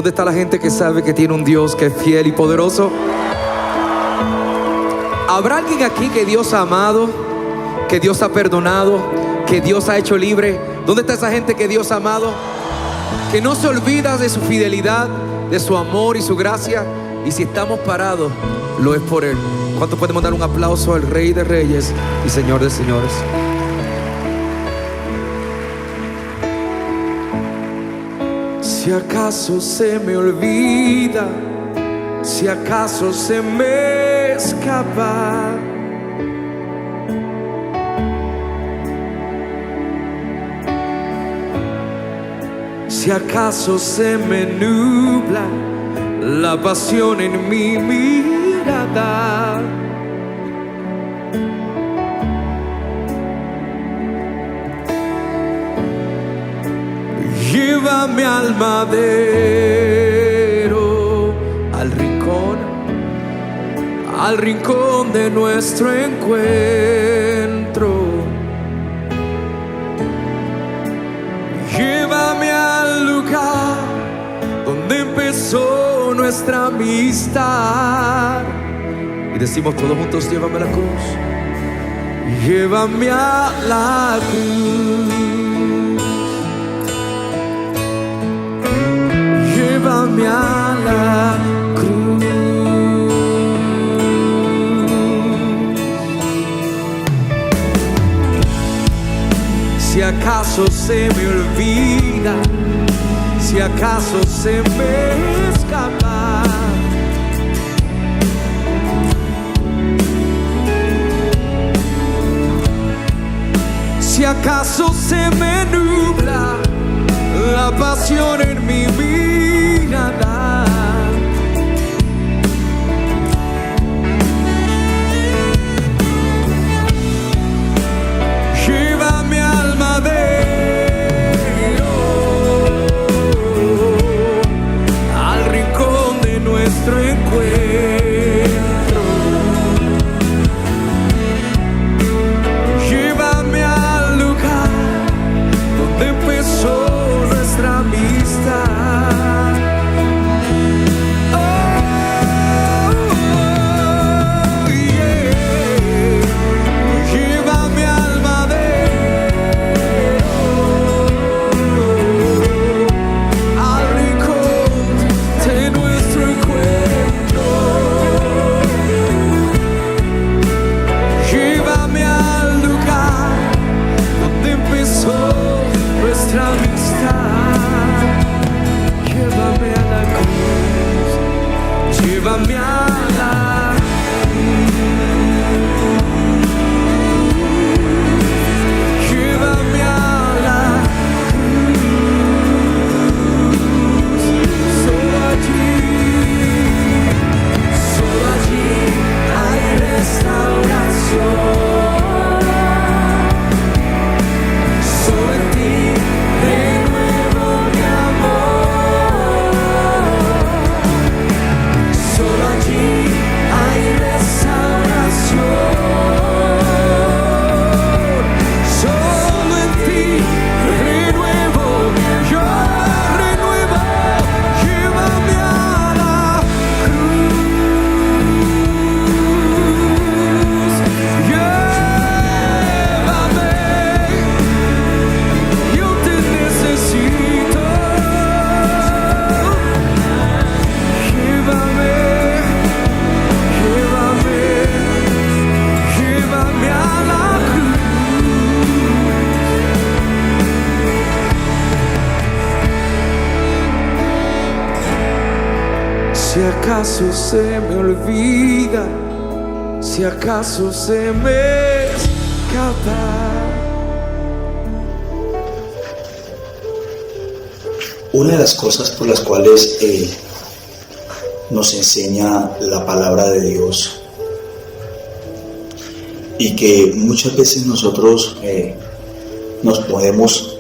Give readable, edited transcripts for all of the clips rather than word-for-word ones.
¿Dónde está la gente que sabe que tiene un Dios que es fiel y poderoso? ¿Habrá alguien aquí que Dios ha amado, que Dios ha perdonado, que Dios ha hecho libre? ¿Dónde está esa gente que Dios ha amado, que no se olvida de su fidelidad, de su amor y su gracia? Y si estamos parados, lo es por Él. ¿Cuántos podemos dar un aplauso al Rey de Reyes y Señor de Señores? Si acaso se me olvida, si acaso se me escapa, si acaso se me nubla la pasión en mi mirada, llévame al madero, al rincón de nuestro encuentro. Llévame al lugar donde empezó nuestra amistad. Y decimos todos juntos, llévame a la cruz. Llévame a la cruz. Llévame a la cruz. Si acaso se me olvida, si acaso se me escapa, si acaso se me nubla la pasión en mi mirada, llévame al madero, al rincón de nuestro encuentro. Llévame al lugar donde empezó nuestra amistad. Oh, yeah. Llévame al madero, al rincón de nuestro encuentro. Llévame al lugar donde empezó nuestra amistad. Llévame a la cruz, llévame a la cruz, llévame a la cruz. Solo allí hay restauración. Solo en ti renuevo mi amor. Solo allí hay restauración. Solo en ti renuevo, yo renuevo. Llévame a la cruz. Llévame, yo te necesito. Llévame, llévame, llévame a la cruz. Si acaso se me olvida, si acaso se me escapa. Una de las cosas por las cuales nos enseña la palabra de Dios y que muchas veces nosotros nos podemos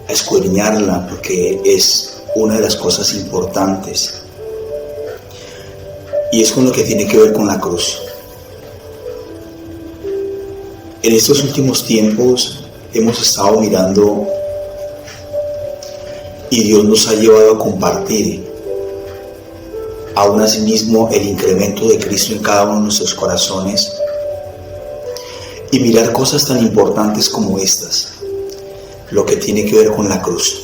a escudriñarla porque es una de las cosas importantes, y es con lo que tiene que ver con la cruz. En estos últimos tiempos hemos estado mirando y Dios nos ha llevado a compartir aún asimismo el incremento de Cristo en cada uno de nuestros corazones y mirar cosas tan importantes como estas, lo que tiene que ver con la cruz.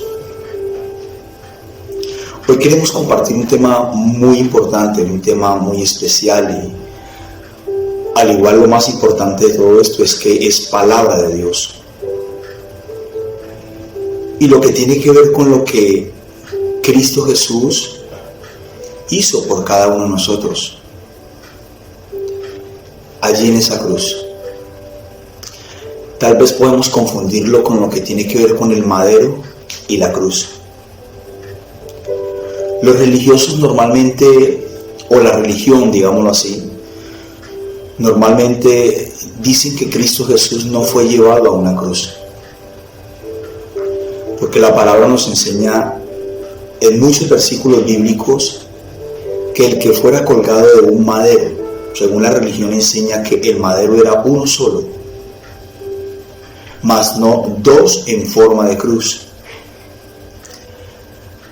Hoy queremos compartir un tema muy importante, un tema muy especial, y al igual lo más importante de todo esto es que es palabra de Dios. Y lo que tiene que ver con lo que Cristo Jesús hizo por cada uno de nosotros, allí en esa cruz. Tal vez podemos confundirlo con lo que tiene que ver con el madero y la cruz. Los religiosos normalmente, o la religión, digámoslo así, normalmente dicen que Cristo Jesús no fue llevado a una cruz, porque la palabra nos enseña en muchos versículos bíblicos que el que fuera colgado de un madero, según la religión enseña que el madero era uno solo, mas no dos en forma de cruz.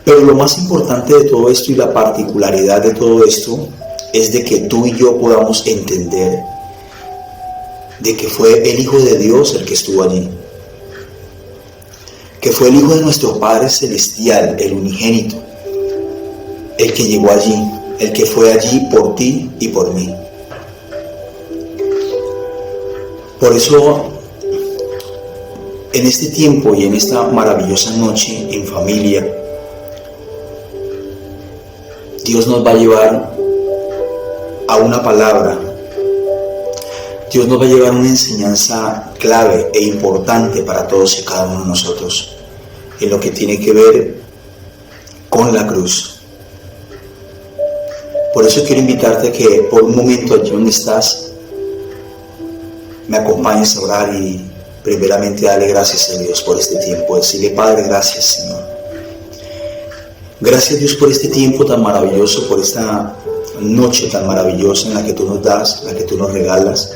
Pero lo más importante de todo esto y la particularidad de todo esto es de que tú y yo podamos entender de que fue el Hijo de Dios el que estuvo allí, que fue el Hijo de nuestro Padre Celestial, el unigénito, el que llegó allí, el que fue allí por ti y por mí. Por eso, en este tiempo y en esta maravillosa noche en familia, Dios nos va a llevar a una palabra. Dios nos va a llevar a una enseñanza clave e importante para todos y cada uno de nosotros, en lo que tiene que ver con la cruz. Por eso quiero invitarte a que por un momento allí donde estás, me acompañes a orar y primeramente darle gracias a Dios por este tiempo. Decirle: Padre, gracias, Señor. Gracias, Dios, por este tiempo tan maravilloso, por esta noche tan maravillosa en la que tú nos das, la que tú nos regalas,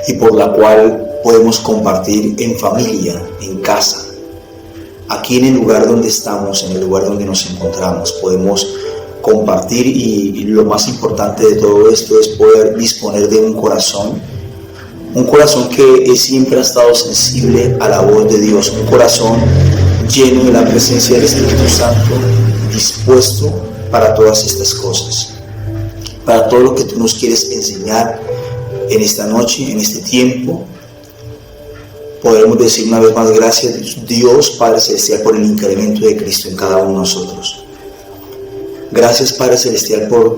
y por la cual podemos compartir en familia, en casa, aquí en el lugar donde estamos, en el lugar donde nos encontramos. Podemos compartir, y lo más importante de todo esto es poder disponer de un corazón que siempre ha estado sensible a la voz de Dios, un corazón lleno de la presencia del Espíritu Santo, dispuesto para todas estas cosas, para todo lo que tú nos quieres enseñar en esta noche, en este tiempo. Podemos decir una vez más: gracias, Dios Padre Celestial, por el incremento de Cristo en cada uno de nosotros. Gracias, Padre Celestial, por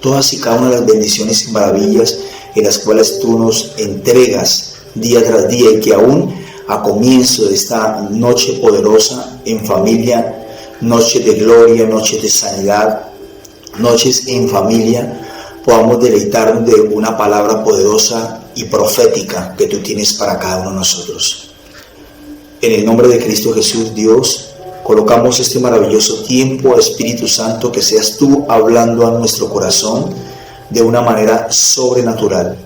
todas y cada una de las bendiciones y maravillas en las cuales tú nos entregas día tras día, y que aún a comienzo de esta noche poderosa en familia, noche de gloria, noche de sanidad, noches en familia, podamos deleitarnos de una palabra poderosa y profética que tú tienes para cada uno de nosotros. En el nombre de Cristo Jesús, Dios, colocamos este maravilloso tiempo, Espíritu Santo, que seas tú hablando a nuestro corazón de una manera sobrenatural.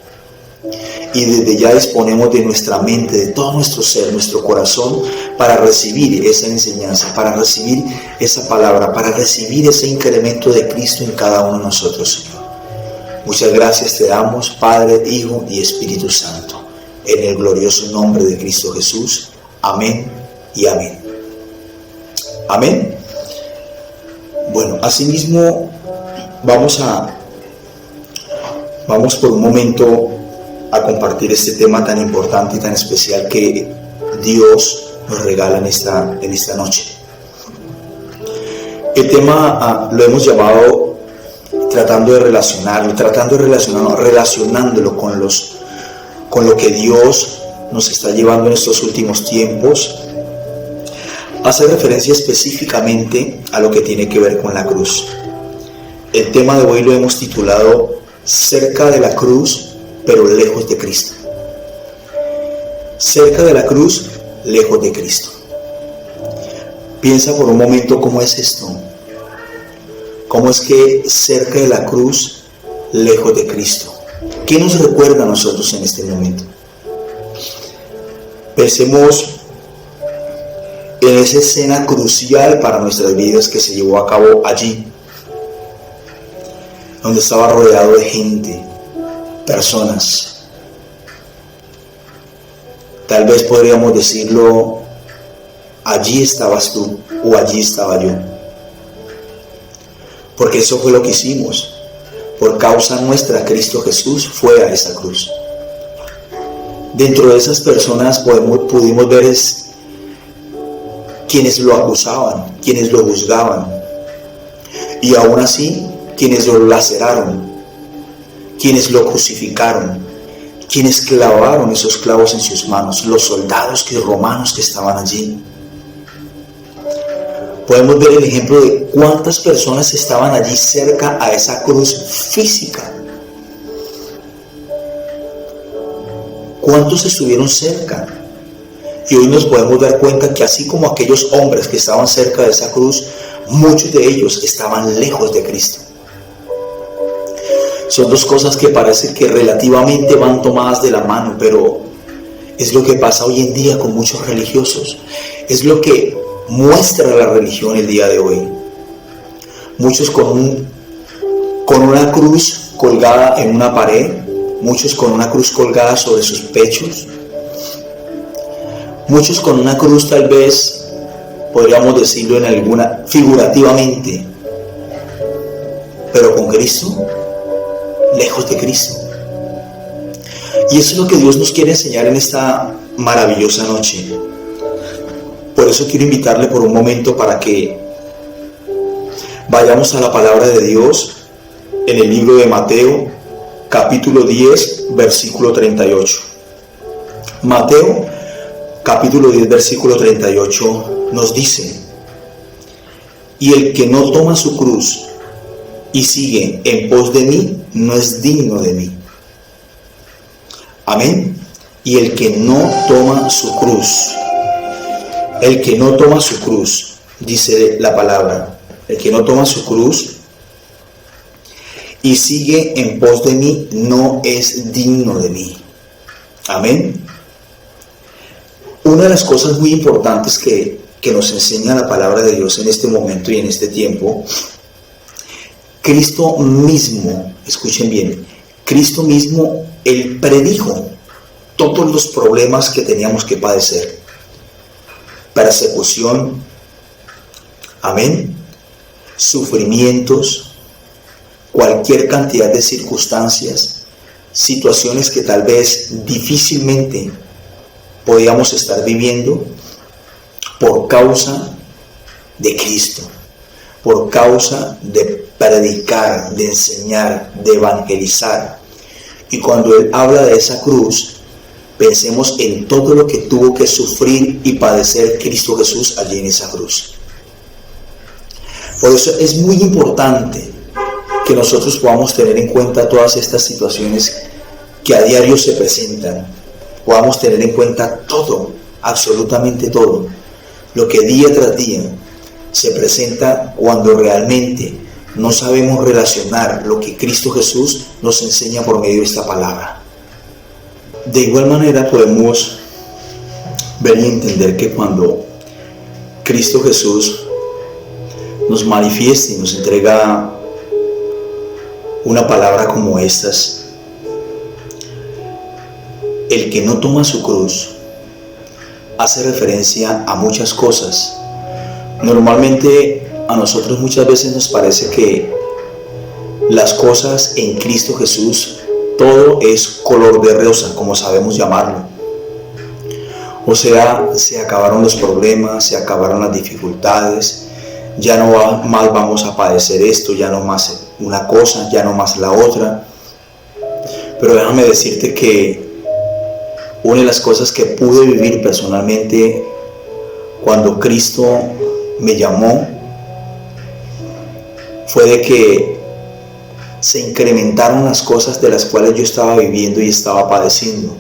Y desde ya disponemos de nuestra mente, de todo nuestro ser, nuestro corazón, para recibir esa enseñanza, para recibir esa palabra, para recibir ese incremento de Cristo en cada uno de nosotros, Señor. Muchas gracias te damos, Padre, Hijo y Espíritu Santo, en el glorioso nombre de Cristo Jesús. Amén y amén. Amén. Bueno, asimismo vamos por un momento a compartir este tema tan importante y tan especial que Dios nos regala en esta noche. El tema lo hemos llamado relacionándolo con lo que Dios nos está llevando en estos últimos tiempos. Hace referencia específicamente a lo que tiene que ver con la cruz. El tema de hoy lo hemos titulado Cerca de la cruz, pero lejos de Cristo. Cerca de la cruz, lejos de Cristo. Piensa por un momento cómo es esto. ¿Cómo es que cerca de la cruz, lejos de Cristo? ¿Qué nos recuerda a nosotros en este momento? Pensemos en esa escena crucial para nuestras vidas que se llevó a cabo allí, donde estaba rodeado de gente, personas. Tal vez podríamos decirlo, allí estabas tú o allí estaba yo. Porque eso fue lo que hicimos. Por causa nuestra, Cristo Jesús fue a esa cruz. Dentro de esas personas pudimos ver quienes lo acusaban, quienes lo juzgaban, y aún así quienes lo laceraron, quienes lo crucificaron, quienes clavaron esos clavos en sus manos, los soldados romanos que estaban allí. Podemos ver el ejemplo de cuántas personas estaban allí cerca a esa cruz física. ¿Cuántos estuvieron cerca? Y hoy nos podemos dar cuenta que así como aquellos hombres que estaban cerca de esa cruz, muchos de ellos estaban lejos de Cristo. Son dos cosas que parece que relativamente van tomadas de la mano, pero es lo que pasa hoy en día con muchos religiosos. Es lo que muestra la religión el día de hoy. Muchos con una cruz colgada en una pared, muchos con una cruz colgada sobre sus pechos, muchos con una cruz tal vez, podríamos decirlo figurativamente, pero con Cristo, lejos de Cristo. Y eso es lo que Dios nos quiere enseñar en esta maravillosa noche. Por eso quiero invitarle por un momento para que vayamos a la palabra de Dios en el libro de Mateo, capítulo 10, versículo 38. Mateo, capítulo 10, versículo 38, nos dice: y el que no toma su cruz y sigue en pos de mí, no es digno de mí. Amén. Y el que no toma su cruz, dice la palabra, el que no toma su cruz y sigue en pos de mí, no es digno de mí. Amén. Una de las cosas muy importantes que nos enseña la palabra de Dios en este momento y en este tiempo, Cristo mismo, escuchen bien, Cristo mismo, Él predijo todos los problemas que teníamos que padecer. Persecución, amén, sufrimientos, cualquier cantidad de circunstancias, situaciones que tal vez difícilmente podíamos estar viviendo por causa de Cristo, por causa de predicar, de enseñar, de evangelizar. Y cuando Él habla de esa cruz, pensemos en todo lo que tuvo que sufrir y padecer Cristo Jesús allí en esa cruz. Por eso es muy importante que nosotros podamos tener en cuenta todas estas situaciones que a diario se presentan. Podamos tener en cuenta todo, absolutamente todo, lo que día tras día se presenta cuando realmente no sabemos relacionar lo que Cristo Jesús nos enseña por medio de esta palabra. De igual manera podemos ver y entender que cuando Cristo Jesús nos manifiesta y nos entrega una palabra como estas, el que no toma su cruz, hace referencia a muchas cosas. Normalmente a nosotros muchas veces nos parece que las cosas en Cristo Jesús, todo es color de rosa, como sabemos llamarlo. O sea, se acabaron los problemas, se acabaron las dificultades, ya no más vamos a padecer esto, ya no más una cosa, ya no más la otra. Pero déjame decirte que una de las cosas que pude vivir personalmente cuando Cristo me llamó fue de que se incrementaron las cosas de las cuales yo estaba viviendo y estaba padeciendo.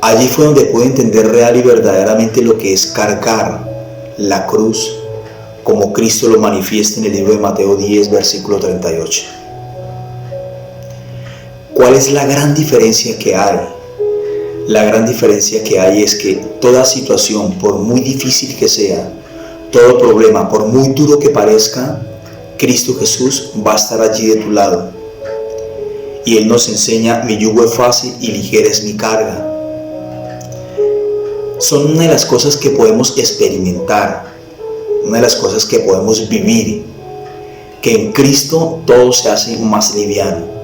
Allí fue donde pude entender real y verdaderamente lo que es cargar la cruz, como Cristo lo manifiesta en el libro de Mateo 10, versículo 38. ¿Cuál es la gran diferencia que hay? La gran diferencia que hay es que toda situación, por muy difícil que sea, todo problema, por muy duro que parezca, Cristo Jesús va a estar allí de tu lado. Y Él nos enseña: mi yugo es fácil y ligera es mi carga. Son una de las cosas que podemos experimentar, una de las cosas que podemos vivir, que en Cristo todo se hace más liviano.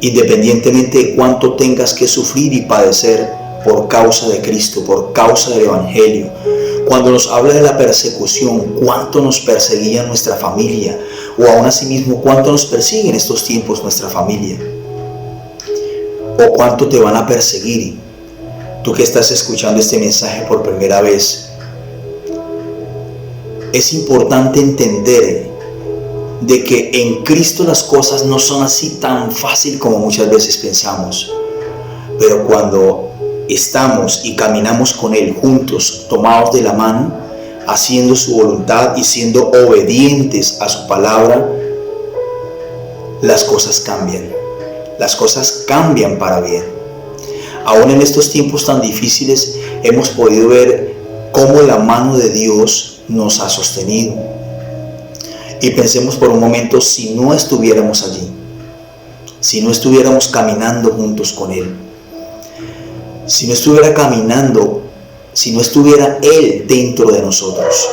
Independientemente de cuánto tengas que sufrir y padecer por causa de Cristo, por causa del Evangelio. Cuando nos habla de la persecución, cuánto nos perseguía nuestra familia, o aún así mismo cuánto nos persigue en estos tiempos nuestra familia, o cuánto te van a perseguir. Tú que estás escuchando este mensaje por primera vez, es importante entender de que en Cristo las cosas no son así tan fácil como muchas veces pensamos. Pero cuando estamos y caminamos con Él juntos, tomados de la mano, haciendo su voluntad y siendo obedientes a su palabra, las cosas cambian. Las cosas cambian para bien. Aún en estos tiempos tan difíciles hemos podido ver cómo la mano de Dios nos ha sostenido. Y pensemos por un momento, si no estuviéramos allí, si no estuviéramos caminando juntos con Él, si no estuviera caminando, si no estuviera Él dentro de nosotros.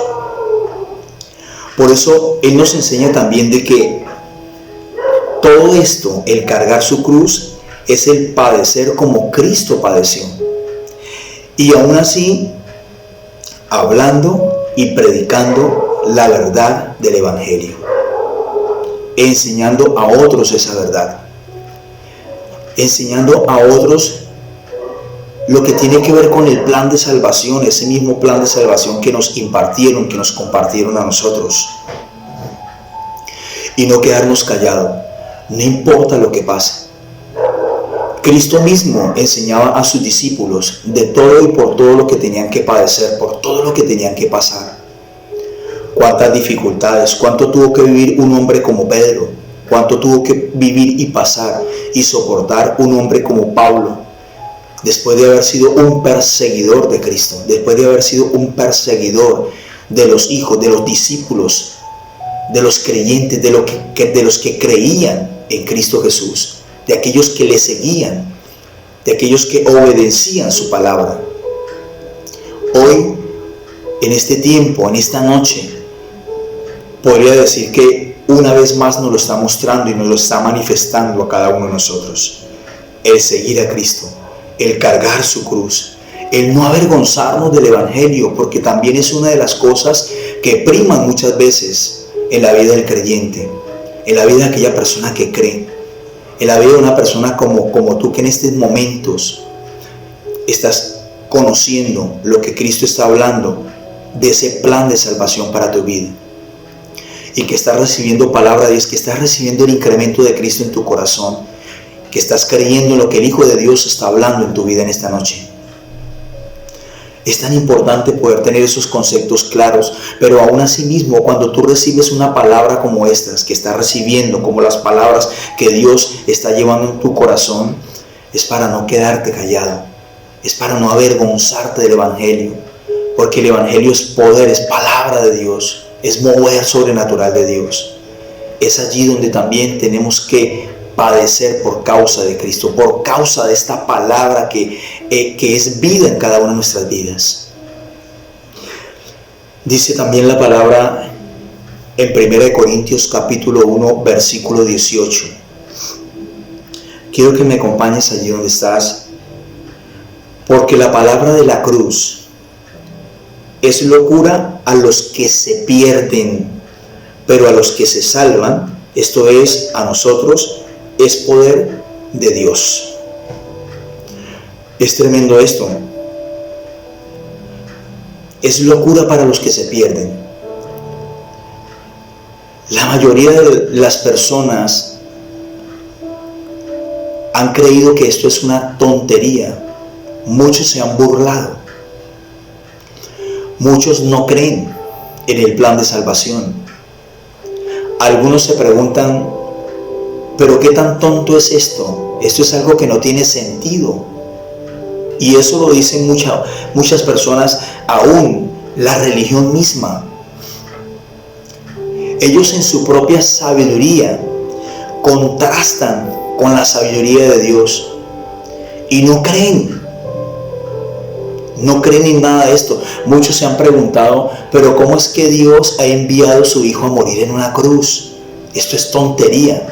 Por eso Él nos enseña también de que todo esto, el cargar su cruz, es el padecer como Cristo padeció. Y aún así, hablando y predicando la verdad del Evangelio, enseñando a otros esa verdad, enseñando a otros lo que tiene que ver con el plan de salvación, ese mismo plan de salvación que nos impartieron, que nos compartieron a nosotros. Y no quedarnos callados, no importa lo que pase. Cristo mismo enseñaba a sus discípulos de todo y por todo lo que tenían que padecer, por todo lo que tenían que pasar. Cuántas dificultades, cuánto tuvo que vivir un hombre como Pedro, cuánto tuvo que vivir y pasar y soportar un hombre como Pablo, después de haber sido un perseguidor de Cristo, después de haber sido un perseguidor de los hijos, de los discípulos, de los creyentes, de los que creían en Cristo Jesús, de aquellos que le seguían, de aquellos que obedecían su palabra. Hoy, en este tiempo, en esta noche, podría decir que una vez más nos lo está mostrando y nos lo está manifestando a cada uno de nosotros. El seguir a Cristo, el cargar su cruz, el no avergonzarnos del Evangelio, porque también es una de las cosas que priman muchas veces en la vida del creyente, en la vida de aquella persona que cree, en la vida de una persona como tú, que en estos momentos estás conociendo lo que Cristo está hablando de ese plan de salvación para tu vida, y que estás recibiendo palabra de Dios, que estás recibiendo el incremento de Cristo en tu corazón, que estás creyendo en lo que el Hijo de Dios está hablando en tu vida en esta noche. Es tan importante poder tener esos conceptos claros, pero aún así mismo, cuando tú recibes una palabra como estas, que estás recibiendo, como las palabras que Dios está llevando en tu corazón, es para no quedarte callado, es para no avergonzarte del Evangelio, porque el Evangelio es poder, es palabra de Dios, es mover sobrenatural de Dios. Es allí donde también tenemos que padecer por causa de Cristo, por causa de esta palabra que es vida en cada una de nuestras vidas. Dice también la palabra en 1 Corintios capítulo 1 versículo 18. Quiero que me acompañes allí donde estás, porque la palabra de la cruz es locura a los que se pierden, pero a los que se salvan, esto es, a nosotros, es poder de Dios. Es tremendo esto. Es locura para los que se pierden. La mayoría de las personas han creído que esto es una tontería. Muchos se han burlado. Muchos no creen en el plan de salvación. Algunos se preguntan, ¿pero qué tan tonto es esto? Esto es algo que no tiene sentido. Y eso lo dicen muchas personas, aún la religión misma. Ellos en su propia sabiduría contrastan con la sabiduría de Dios y no creen en nada de esto. Muchos se han preguntado, pero ¿cómo es que Dios ha enviado a su Hijo a morir en una cruz? Esto es tontería.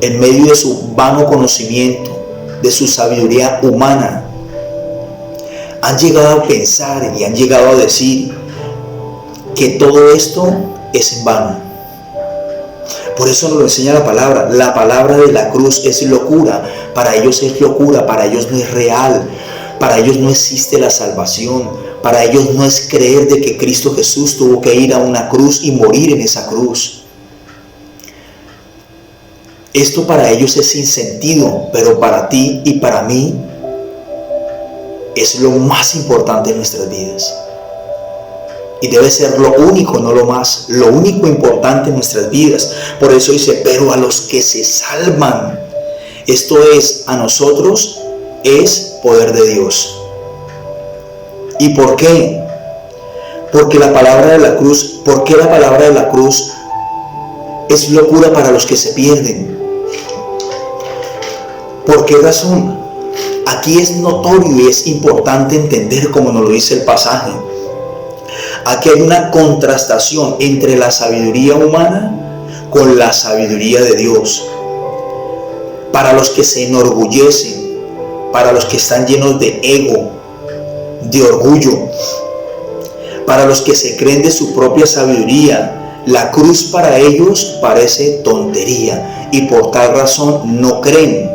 En medio de su vano conocimiento, de su sabiduría humana, han llegado a pensar y han llegado a decir que todo esto es en vano. Por eso nos lo enseña la palabra. La palabra de la cruz es locura. Para ellos es locura, para ellos no es real. Para ellos no existe la salvación. Para ellos no es creer de que Cristo Jesús tuvo que ir a una cruz y morir en esa cruz. Esto para ellos es sin sentido, pero para ti y para mí es lo más importante en nuestras vidas. Y debe ser lo único, no lo más, lo único importante en nuestras vidas. Por eso dice, pero a los que se salvan, esto es, a nosotros, es poder de Dios. ¿Y por qué? Porque la palabra de la cruz, ¿por qué la palabra de la cruz es locura para los que se pierden? ¿Por qué razón? Aquí es notorio y es importante entender, como nos lo dice el pasaje. Aquí hay una contrastación entre la sabiduría humana con la sabiduría de Dios. Para los que se enorgullecen, para los que están llenos de ego, de orgullo, para los que se creen de su propia sabiduría, la cruz para ellos parece tontería y por tal razón no creen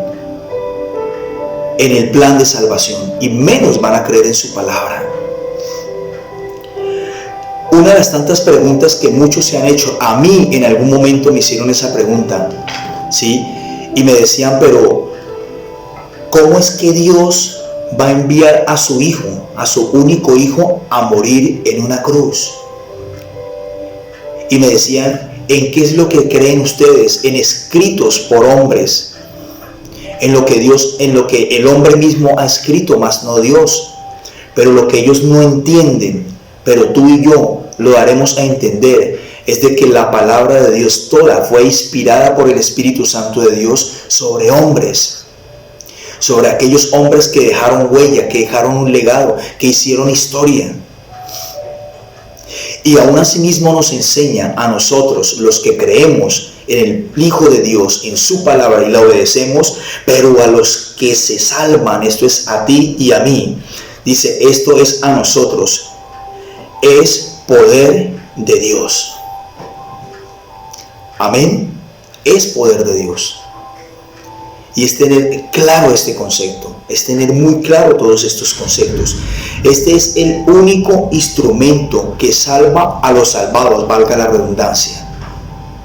en el plan de salvación y menos van a creer en su palabra. Una de las tantas preguntas que muchos se han hecho, a mí en algún momento me hicieron esa pregunta, ¿sí? Y me decían, pero ¿cómo es que Dios va a enviar a su hijo, a su único hijo, a morir en una cruz? Y me decían, ¿en qué es lo que creen ustedes? En escritos por hombres, en lo que Dios, en lo que el hombre mismo ha escrito, más no Dios. Pero lo que ellos no entienden, pero tú y yo lo daremos a entender, es de que la palabra de Dios toda fue inspirada por el Espíritu Santo de Dios sobre hombres, sobre aquellos hombres que dejaron huella, que dejaron un legado, que hicieron historia. Y aún asimismo nos enseña a nosotros, los que creemos en el Hijo de Dios, en su palabra y la obedecemos, pero a los que se salvan, esto es a ti y a mí, dice, esto es a nosotros, es poder de Dios. Amén. Es poder de Dios. Y es tener claro este concepto, es tener muy claro todos estos conceptos. Este es el único instrumento que salva a los salvados, valga la redundancia.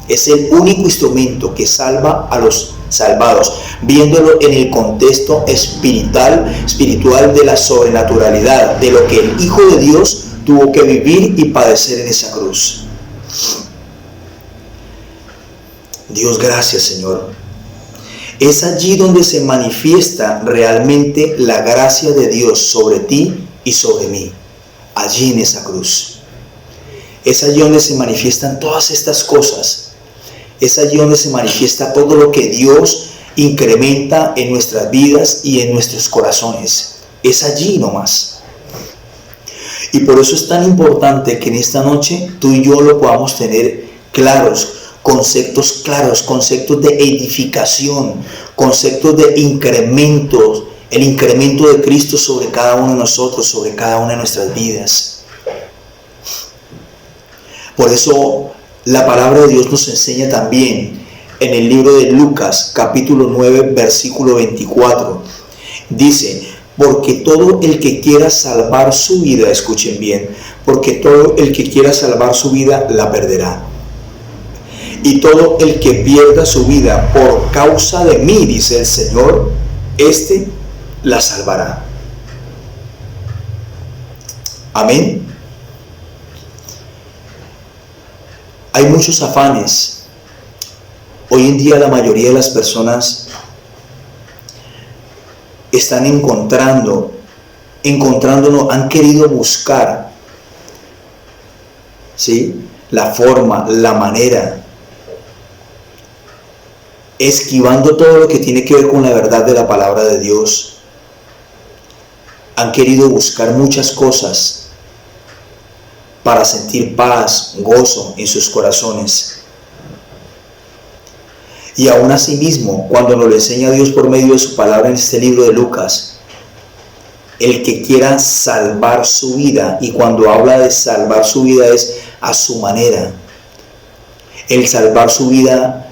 Es el único instrumento que salva a los salvados, viéndolo en el contexto espiritual de la sobrenaturalidad, de lo que el Hijo de Dios tuvo que vivir y padecer en esa cruz. Dios, gracias, Señor. Es allí donde se manifiesta realmente la gracia de Dios sobre ti y sobre mí. Allí en esa cruz. Es allí donde se manifiestan todas estas cosas. Es allí donde se manifiesta todo lo que Dios incrementa en nuestras vidas y en nuestros corazones. Es allí nomás. Y por eso es tan importante que en esta noche tú y yo lo podamos tener claros, conceptos de edificación, conceptos de incrementos, el incremento de Cristo sobre cada uno de nosotros, sobre cada una de nuestras vidas. Por eso la palabra de Dios nos enseña también en el libro de Lucas, capítulo 9, versículo 24. Dice, porque todo el que quiera salvar su vida, escuchen bien, porque todo el que quiera salvar su vida la perderá. Y todo el que pierda su vida por causa de mí, dice el Señor, éste la salvará. Amén. Hay muchos afanes. Hoy en día la mayoría de las personas están encontrándonos, han querido buscar, ¿sí?, la forma, la manera, esquivando todo lo que tiene que ver con la verdad de la palabra de Dios. Han querido buscar muchas cosas para sentir paz, gozo en sus corazones. Y aún así mismo, cuando nos lo enseña Dios por medio de su palabra en este libro de Lucas, el que quiera salvar su vida, y cuando habla de salvar su vida es a su manera, el salvar su vida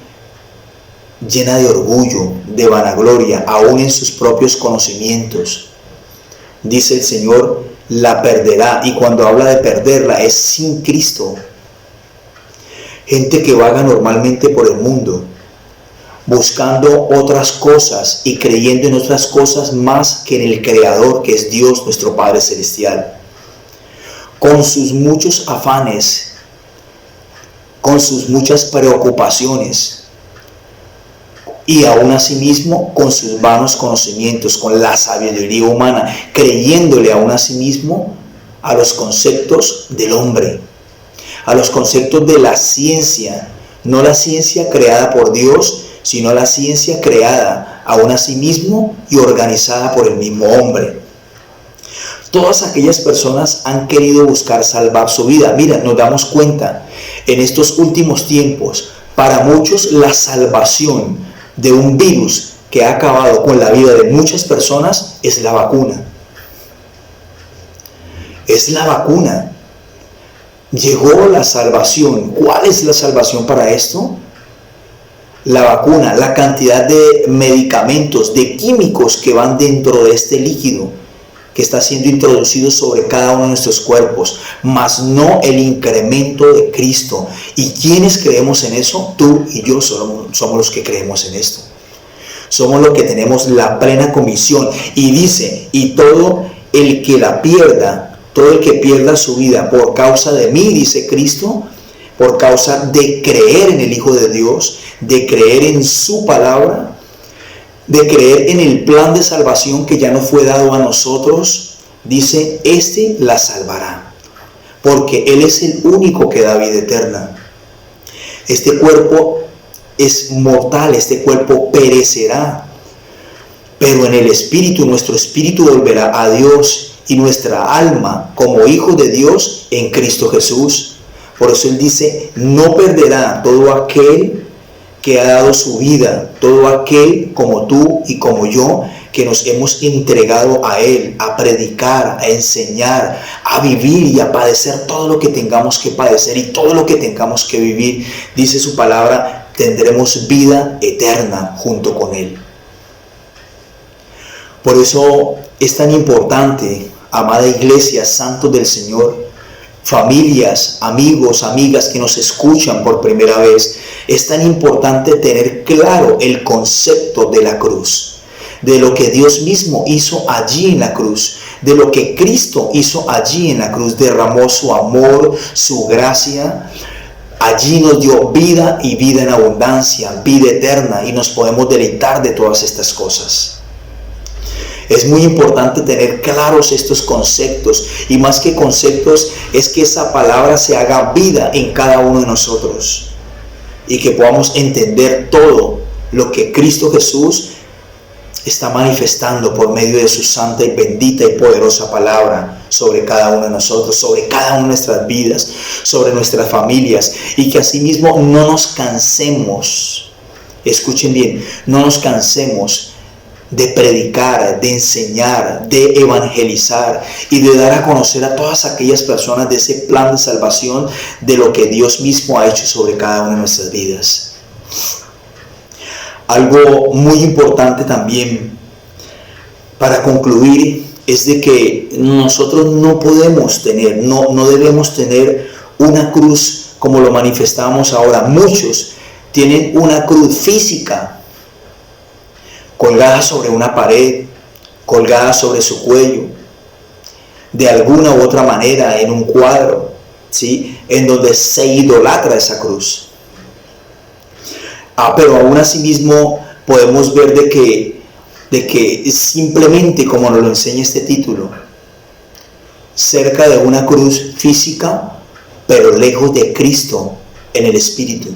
llena de orgullo, de vanagloria, aún en sus propios conocimientos, dice el Señor, la perderá. Y cuando habla de perderla es sin Cristo. Gente que vaga normalmente por el mundo, buscando otras cosas y creyendo en otras cosas más que en el Creador, que es Dios, nuestro Padre Celestial. Con sus muchos afanes, con sus muchas preocupaciones, y aún asimismo con sus vanos conocimientos, con la sabiduría humana, creyéndole aún asimismo a los conceptos del hombre, a los conceptos de la ciencia, no la ciencia creada por Dios, sino la ciencia creada aún asimismo y organizada por el mismo hombre. Todas aquellas personas han querido buscar salvar su vida. Mira, nos damos cuenta en estos últimos tiempos, para muchos la salvación de un virus que ha acabado con la vida de muchas personas es la vacuna. Es la vacuna. Llegó la salvación. ¿Cuál es la salvación para esto? La vacuna, la cantidad de medicamentos, de químicos que van dentro de este líquido que está siendo introducido sobre cada uno de nuestros cuerpos, mas no el incremento de Cristo. ¿Y quiénes creemos en eso? Tú y yo somos los que creemos en esto. Somos los que tenemos la plena comisión. Y dice, y todo el que la pierda, todo el que pierda su vida por causa de mí, dice Cristo, por causa de creer en el Hijo de Dios, de creer en su palabra, de creer en el plan de salvación que ya nos fue dado a nosotros, dice, este la salvará, porque Él es el único que da vida eterna. Este cuerpo es mortal, este cuerpo perecerá, pero en el espíritu, nuestro espíritu volverá a Dios, y nuestra alma como hijos de Dios en Cristo Jesús. Por eso Él dice, no perderá todo aquel que ha dado su vida, todo aquel como tú y como yo, que nos hemos entregado a Él, a predicar, a enseñar, a vivir y a padecer todo lo que tengamos que padecer y todo lo que tengamos que vivir. Dice su palabra, tendremos vida eterna junto con Él. Por eso es tan importante, amada iglesia, santos del Señor, familias, amigos, amigas que nos escuchan por primera vez, es tan importante tener claro el concepto de la cruz, de lo que Dios mismo hizo allí en la cruz, de lo que Cristo hizo allí en la cruz, derramó su amor, su gracia, allí nos dio vida y vida en abundancia, vida eterna, y nos podemos deleitar de todas estas cosas. Es muy importante tener claros estos conceptos, y más que conceptos es que esa palabra se haga vida en cada uno de nosotros y que podamos entender todo lo que Cristo Jesús está manifestando por medio de su santa y bendita y poderosa palabra sobre cada uno de nosotros, sobre cada una de nuestras vidas, sobre nuestras familias, y que asimismo no nos cansemos, escuchen bien, no nos cansemos de predicar, de enseñar, de evangelizar y de dar a conocer a todas aquellas personas de ese plan de salvación, de lo que Dios mismo ha hecho sobre cada una de nuestras vidas. Algo muy importante también para concluir es de que nosotros no podemos tener, no debemos tener una cruz como lo manifestamos ahora. Muchos tienen una cruz física colgada sobre una pared, colgada sobre su cuello, de alguna u otra manera en un cuadro, ¿sí?, en donde se idolatra esa cruz. Pero aún así mismo podemos ver de que de que simplemente, como nos lo enseña este título, cerca de una cruz física, pero lejos de Cristo en el espíritu.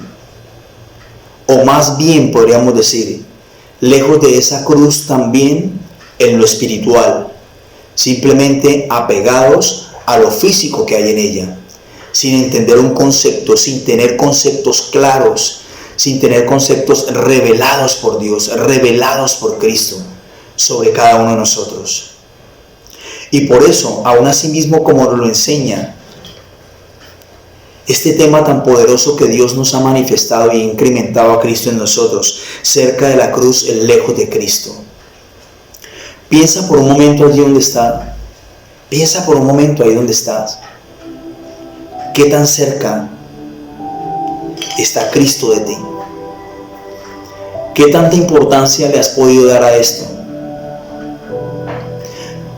O más bien podríamos decir, lejos de esa cruz también en lo espiritual, simplemente apegados a lo físico que hay en ella, sin entender un concepto, sin tener conceptos claros, sin tener conceptos revelados por Dios, revelados por Cristo sobre cada uno de nosotros. Y por eso, aún así mismo como nos lo enseña este tema tan poderoso que Dios nos ha manifestado y incrementado a Cristo en nosotros, cerca de la cruz, lejos de Cristo. Piensa por un momento allí donde estás. Piensa por un momento ahí donde estás. ¿Qué tan cerca está Cristo de ti? ¿Qué tanta importancia le has podido dar a esto?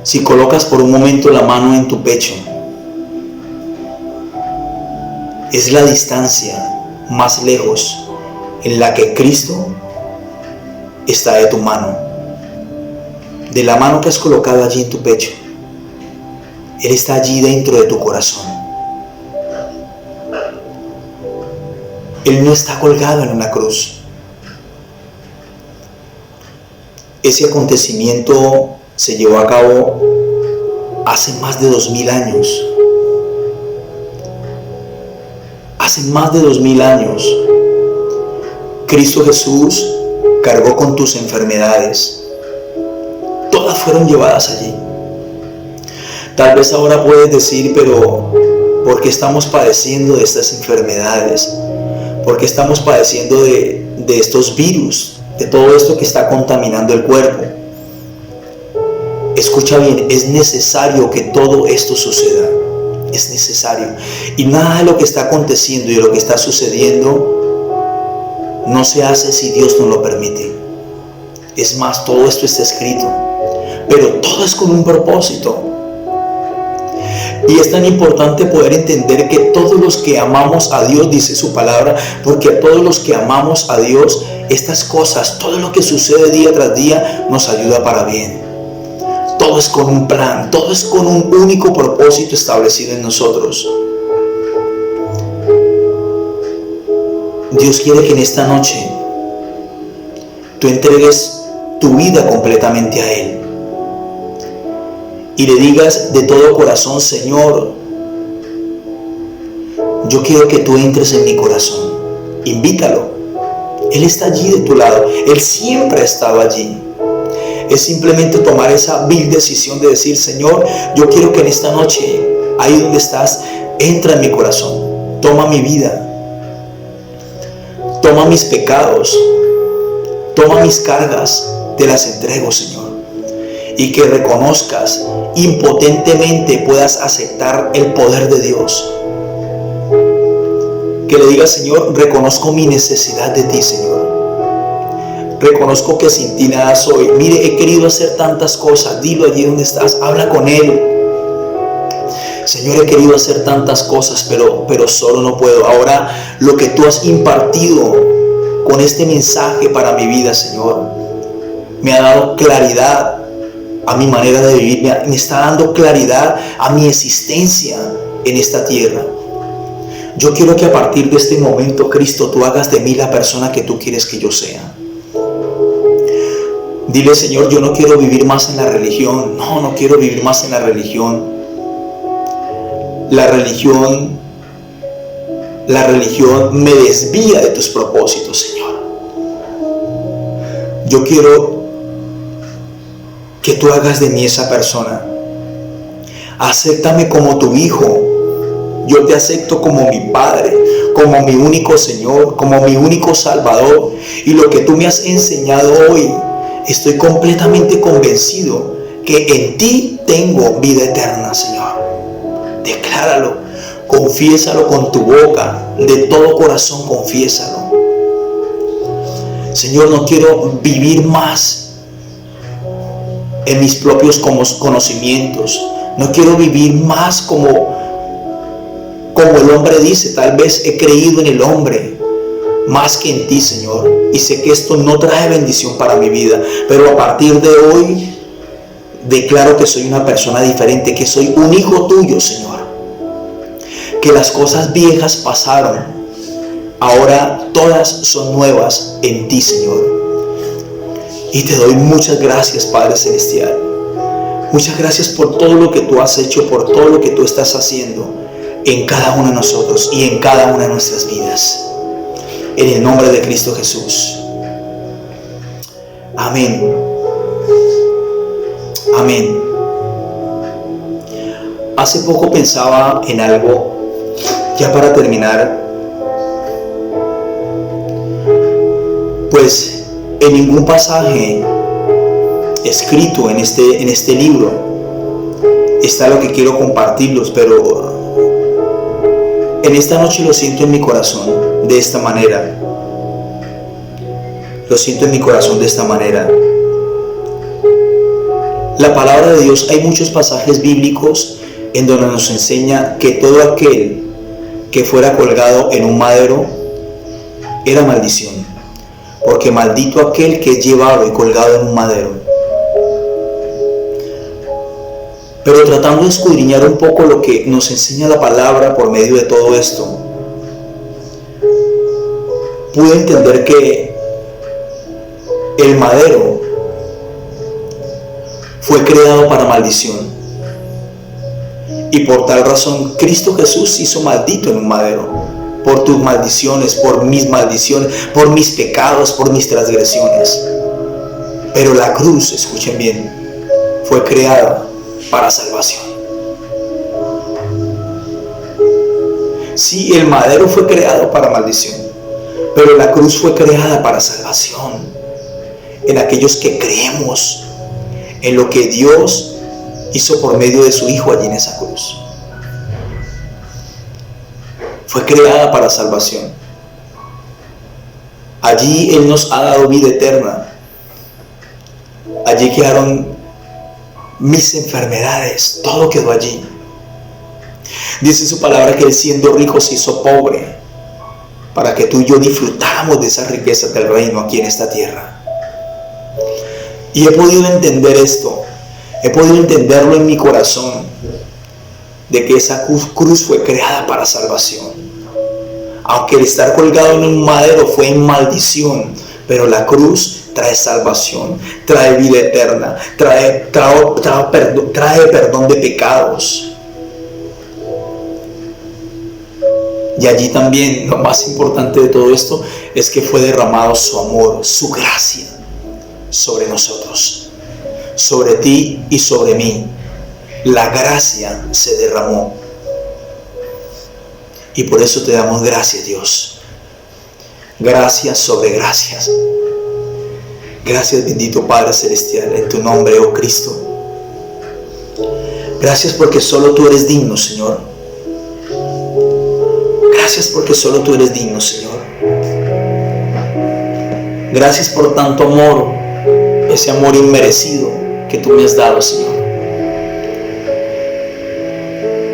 Si colocas por un momento la mano en tu pecho, es la distancia más lejos en la que Cristo está de tu mano, de la mano que has colocado allí en tu pecho. Él está allí dentro de tu corazón. Él no está colgado en una cruz. Ese acontecimiento se llevó a cabo hace más de 2000 años. Hace más de 2000 años, Cristo Jesús cargó con tus enfermedades. Todas fueron llevadas allí. Tal vez ahora puedes decir, pero ¿por qué estamos padeciendo de estas enfermedades? ¿Por qué estamos padeciendo de estos virus? De todo esto que está contaminando el cuerpo. Escucha bien, es necesario que todo esto suceda. Es necesario. Y nada de lo que está aconteciendo y de lo que está sucediendo no se hace si Dios no lo permite. Es más, todo esto está escrito. Pero todo es con un propósito. Y es tan importante poder entender que todos los que amamos a Dios, dice su palabra, porque a todos los que amamos a Dios, estas cosas, todo lo que sucede día tras día, nos ayuda para bien. Todo es con un plan, todo es con un único propósito establecido en nosotros. Dios quiere que en esta noche tú entregues tu vida completamente a Él. Y le digas de todo corazón, Señor, yo quiero que tú entres en mi corazón. Invítalo. Él está allí de tu lado. Él siempre ha estado allí. Es simplemente tomar esa vil decisión de decir, Señor, yo quiero que en esta noche, ahí donde estás, entra en mi corazón. Toma mi vida. Toma mis pecados. Toma mis cargas. Te las entrego, Señor. Y que reconozcas, impotentemente puedas aceptar el poder de Dios. Que le digas, Señor, reconozco mi necesidad de ti, Señor. Reconozco que sin ti nada soy. Mire, he querido hacer tantas cosas. Dilo allí donde estás. Habla con Él. Señor, he querido hacer tantas cosas, pero solo no puedo. Ahora, lo que tú has impartido con este mensaje para mi vida, Señor, me ha dado claridad a mi manera de vivir. Me está dando claridad a mi existencia en esta tierra. Yo quiero que a partir de este momento, Cristo, tú hagas de mí la persona que tú quieres que yo sea. Dile, Señor, yo no quiero vivir más en la religión. No quiero vivir más en la religión. La religión me desvía de tus propósitos, Señor. Yo quiero que tú hagas de mí esa persona. Acéptame como tu hijo. Yo te acepto como mi Padre, como mi único Señor, como mi único Salvador. Y lo que tú me has enseñado hoy, estoy completamente convencido que en ti tengo vida eterna, Señor. Decláralo, confiésalo con tu boca, de todo corazón confiésalo. Señor, no quiero vivir más en mis propios conocimientos. No quiero vivir más como el hombre dice. Tal vez he creído en el hombre, más que en ti, Señor. Y sé que esto no trae bendición para mi vida, pero a partir de hoy declaro que soy una persona diferente, que soy un hijo tuyo, Señor. Que las cosas viejas pasaron, ahora todas son nuevas en ti, Señor. Y te doy muchas gracias, Padre Celestial. Muchas gracias por todo lo que tú has hecho, por todo lo que tú estás haciendo en cada uno de nosotros y en cada una de nuestras vidas. En el nombre de Cristo Jesús. Amén. Amén. Hace poco pensaba en algo, ya para terminar. Pues en ningún pasaje escrito en este libro está lo que quiero compartirlos, pero en esta noche lo siento en mi corazón de esta manera. Lo siento en mi corazón de esta manera. La palabra de Dios, hay muchos pasajes bíblicos en donde nos enseña que todo aquel que fuera colgado en un madero era maldición, porque maldito aquel que es llevado y colgado en un madero. Pero tratando de escudriñar un poco lo que nos enseña la palabra por medio de todo esto, pude entender que el madero fue creado para maldición, y por tal razón Cristo Jesús se hizo maldito en un madero, por tus maldiciones, por mis maldiciones, por mis pecados, por mis transgresiones. Pero la cruz, escuchen bien, fue creada para salvación. Sí, el madero fue creado para maldición, pero la cruz fue creada para salvación. En aquellos que creemos en lo que Dios hizo por medio de su Hijo allí en esa cruz. Fue creada para salvación. Allí Él nos ha dado vida eterna. Allí quedaron mis enfermedades, todo quedó allí. Dice su palabra que Él, siendo rico, se hizo pobre para que tú y yo disfrutáramos de esas riquezas del reino aquí en esta tierra. Y he podido entender esto, he podido entenderlo en mi corazón, de que esa cruz fue creada para salvación. Aunque el estar colgado en un madero fue en maldición, pero la cruz trae salvación, trae vida eterna, trae perdón de pecados. Y allí también lo más importante de todo esto es que fue derramado su amor, su gracia sobre nosotros, sobre ti y sobre mí. La gracia se derramó. Y por eso te damos gracias, Dios. Gracias sobre gracias. Gracias, bendito Padre Celestial, en tu nombre, oh Cristo. Gracias porque solo tú eres digno, Señor. Gracias porque solo tú eres digno, Señor. Gracias por tanto amor, ese amor inmerecido que tú me has dado, Señor.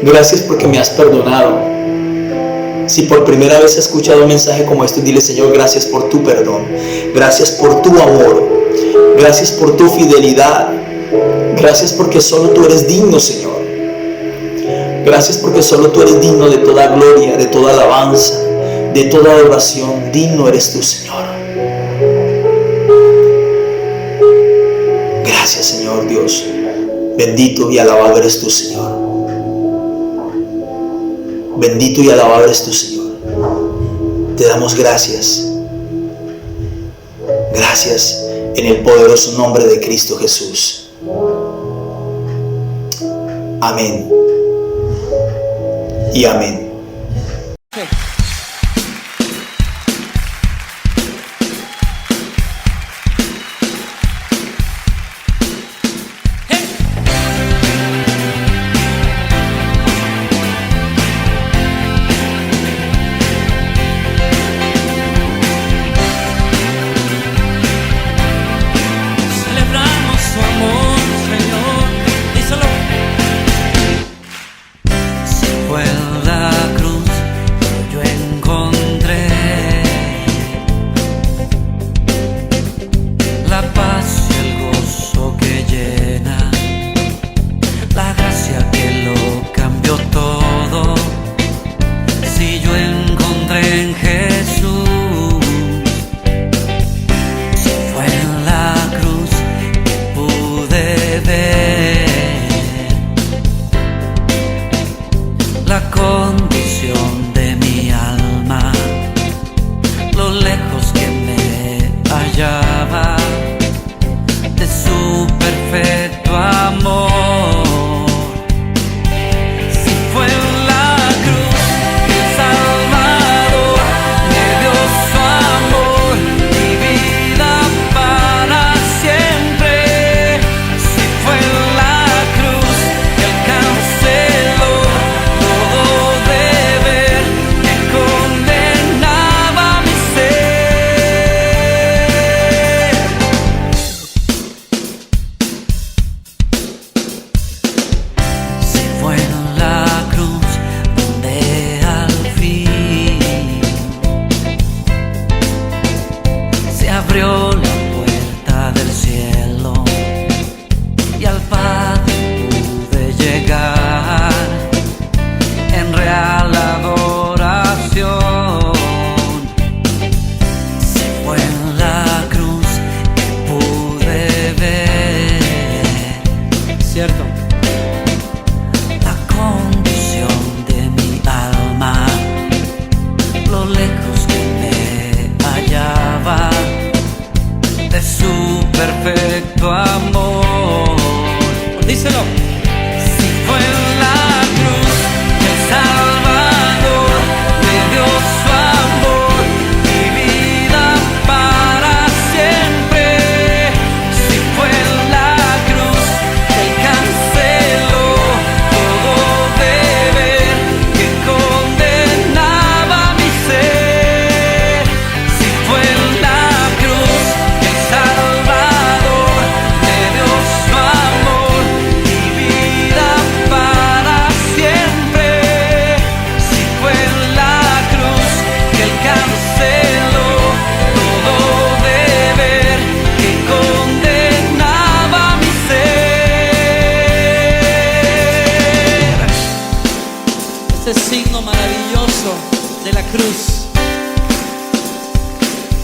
Gracias porque me has perdonado. Si por primera vez has escuchado un mensaje como este, dile: Señor, gracias por tu perdón, gracias por tu amor, gracias por tu fidelidad, gracias porque solo tú eres digno, Señor. Gracias porque solo tú eres digno de toda gloria, de toda alabanza, de toda adoración. Digno eres tú, Señor. Gracias, Señor Dios. Bendito y alabado eres tú, Señor. Bendito y alabado eres tú, Señor. Te damos gracias. Gracias en el poderoso nombre de Cristo Jesús. Amén. Y amén. Fue la cruz, yo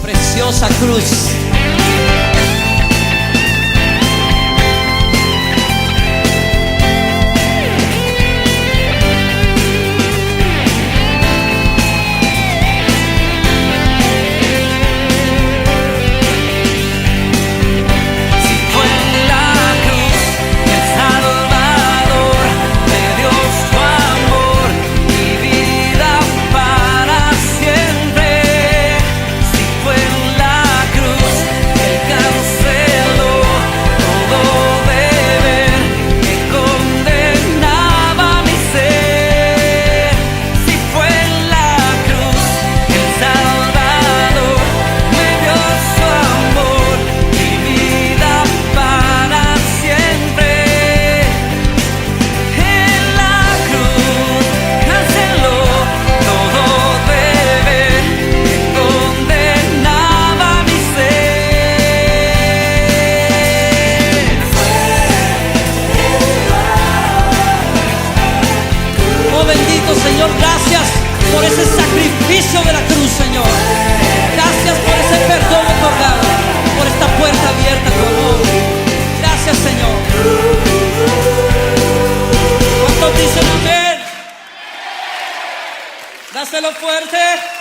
preciosa cruz. Señor, gracias por ese sacrificio de la cruz, Señor. Gracias por ese perdón otorgado, por esta puerta abierta tu amor. Gracias, Señor. ¿Cuántos dicen amén? Dáselo fuerte.